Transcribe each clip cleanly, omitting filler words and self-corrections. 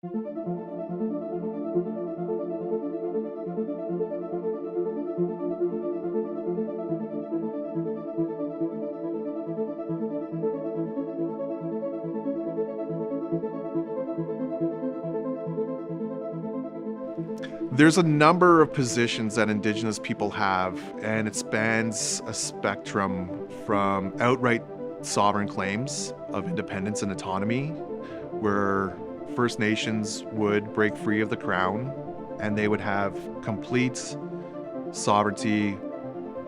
There's a number of positions that Indigenous people have, and it spans a spectrum from outright sovereign claims of independence and autonomy, where First Nations would break free of the Crown and they would have complete sovereignty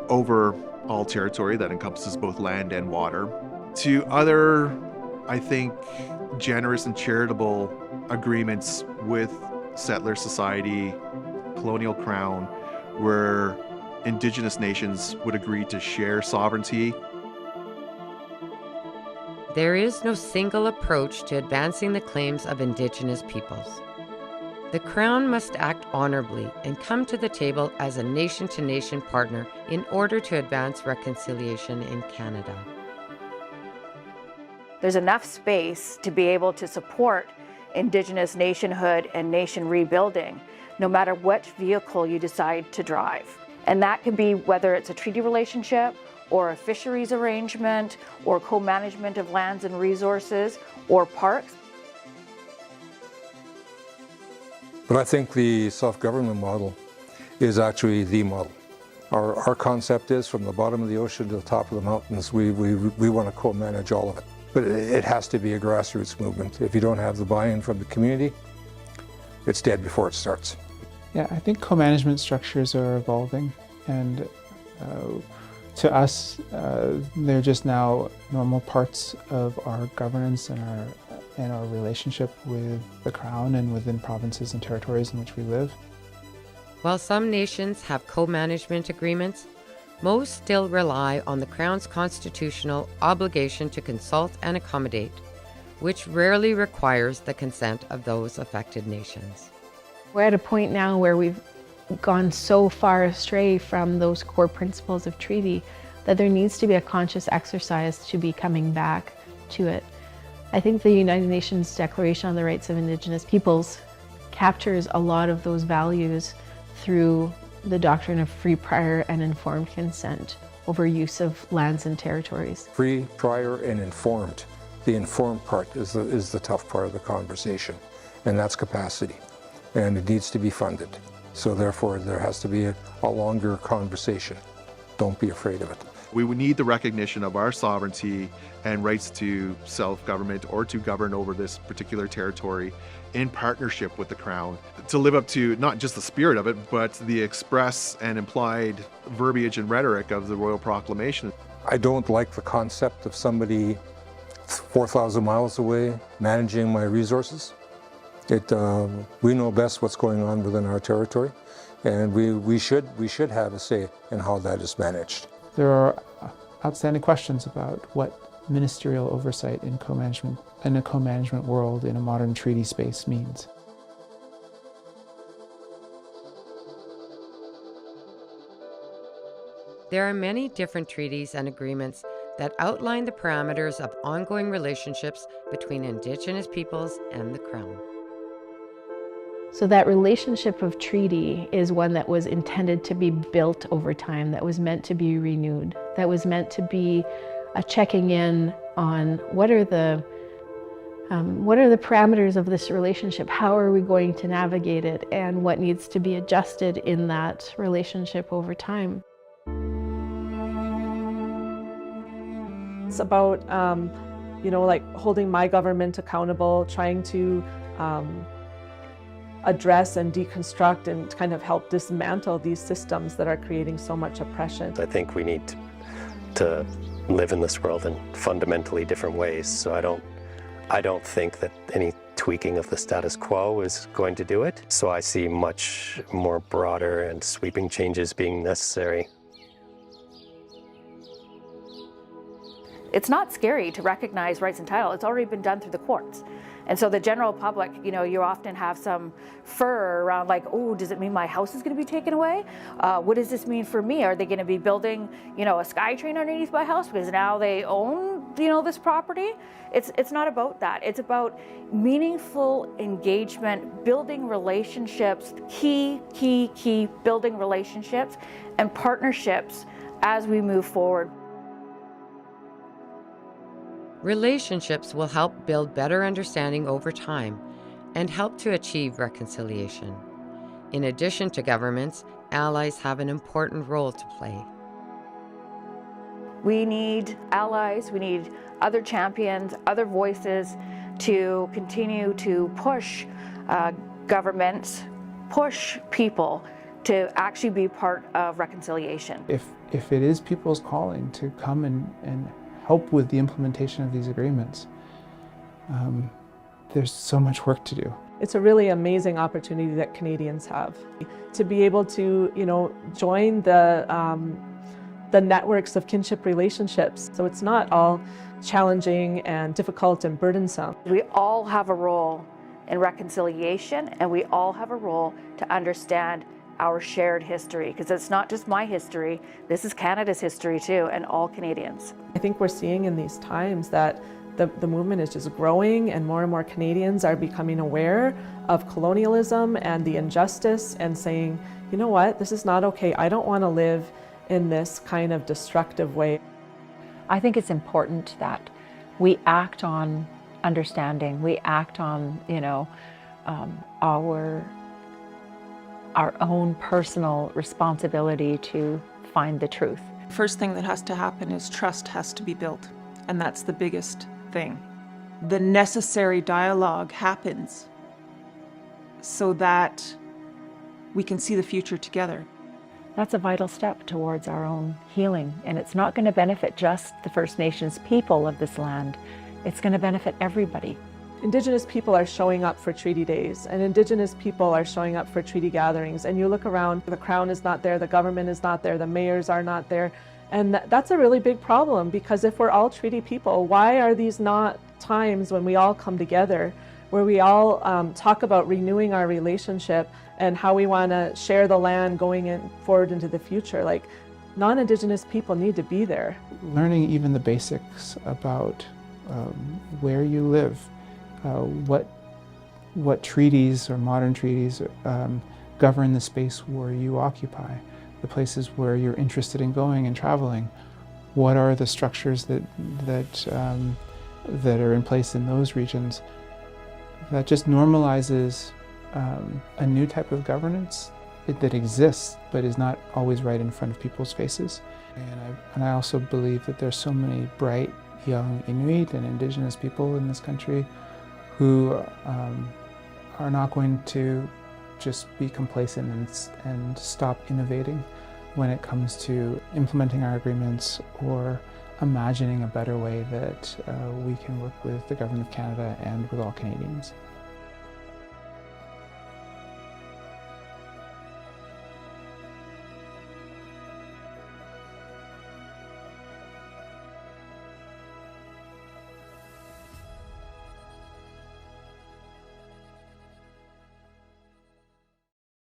over all territory that encompasses both land and water, to other, I think, generous and charitable agreements with settler society, colonial crown, where Indigenous nations would agree to share sovereignty. There is no single approach to advancing the claims of Indigenous peoples. The Crown must act honorably and come to the table as a nation-to-nation partner in order to advance reconciliation in Canada. There's enough space to be able to support Indigenous nationhood and nation rebuilding, no matter which vehicle you decide to drive. And that could be whether it's a treaty relationship or a fisheries arrangement or co-management of lands and resources or parks. But I think the self-government model is actually the model. Our concept is from the bottom of the ocean to the top of the mountains, we want to co-manage all of it. But it has to be a grassroots movement. If you don't have the buy-in from the community, it's dead before it starts. Yeah, I think co-management structures are evolving, and to us, they're just now normal parts of our governance and our relationship with the Crown and within provinces and territories in which we live. While some nations have co-management agreements, most still rely on the Crown's constitutional obligation to consult and accommodate, which rarely requires the consent of those affected nations. We're at a point now where we've gone so far astray from those core principles of treaty that there needs to be a conscious exercise to be coming back to it. I think the United Nations Declaration on the Rights of Indigenous Peoples captures a lot of those values through the doctrine of free, prior, and informed consent over use of lands and territories. Free, prior, and informed. The informed part is the tough part of the conversation, and that's capacity. And it needs to be funded. So therefore, there has to be a longer conversation. Don't be afraid of it. We would need the recognition of our sovereignty and rights to self-government or to govern over this particular territory in partnership with the Crown, to live up to not just the spirit of it, but the express and implied verbiage and rhetoric of the Royal Proclamation. I don't like the concept of somebody 4,000 miles away managing my resources. We know best what's going on within our territory, and we should have a say in how that is managed. There are outstanding questions about what ministerial oversight in a co-management world in a modern treaty space means. There are many different treaties and agreements that outline the parameters of ongoing relationships between Indigenous peoples and the Crown. So that relationship of treaty is one that was intended to be built over time, that was meant to be renewed, that was meant to be a checking in on what are the parameters of this relationship, how are we going to navigate it, and what needs to be adjusted in that relationship over time. It's about, like holding my government accountable, trying to address and deconstruct and kind of help dismantle these systems that are creating so much oppression. I think we need to live in this world in fundamentally different ways. So I don't think that any tweaking of the status quo is going to do it. So I see much more broader and sweeping changes being necessary. It's not scary to recognize rights and title. It's already been done through the courts. And so the general public, you often have some fur around like, oh, does it mean my house is going to be taken away? What does this mean for me? Are they going to be building, a SkyTrain underneath my house because now they own, this property? It's not about that. It's about meaningful engagement, building relationships, key building relationships and partnerships as we move forward. Relationships will help build better understanding over time and help to achieve reconciliation. In addition to governments, allies have an important role to play. We need allies, we need other champions, other voices to continue to push governments, push people to actually be part of reconciliation. If it is people's calling to come and help with the implementation of these agreements, there's so much work to do. It's a really amazing opportunity that Canadians have to be able to, join the networks of kinship relationships. So it's not all challenging and difficult and burdensome. We all have a role in reconciliation, and we all have a role to understand our shared history, because it's not just my history, this is Canada's history too, and all Canadians. I think we're seeing in these times that the movement is just growing, and more Canadians are becoming aware of colonialism and the injustice and saying, you know what, this is not okay. I don't want to live in this kind of destructive way. I think it's important that we act on understanding, we act on, our own personal responsibility to find the truth. First thing that has to happen is trust has to be built, and that's the biggest thing. The necessary dialogue happens so that we can see the future together. That's a vital step towards our own healing, and it's not going to benefit just the First Nations people of this land. It's going to benefit everybody. Indigenous people are showing up for treaty days, and Indigenous people are showing up for treaty gatherings. And you look around, the Crown is not there, the government is not there, the mayors are not there. And that's a really big problem, because if we're all treaty people, why are these not times when we all come together, where we all talk about renewing our relationship and how we want to share the land going forward into the future? Like, non-Indigenous people need to be there. Learning even the basics about where you live, what treaties or modern treaties govern the space where you occupy, the places where you're interested in going and traveling. What are the structures that are in place in those regions? That just normalizes a new type of governance that exists but is not always right in front of people's faces. And I also believe that there's so many bright young Inuit and Indigenous people in this country who are not going to just be complacent and stop innovating when it comes to implementing our agreements or imagining a better way that we can work with the Government of Canada and with all Canadians.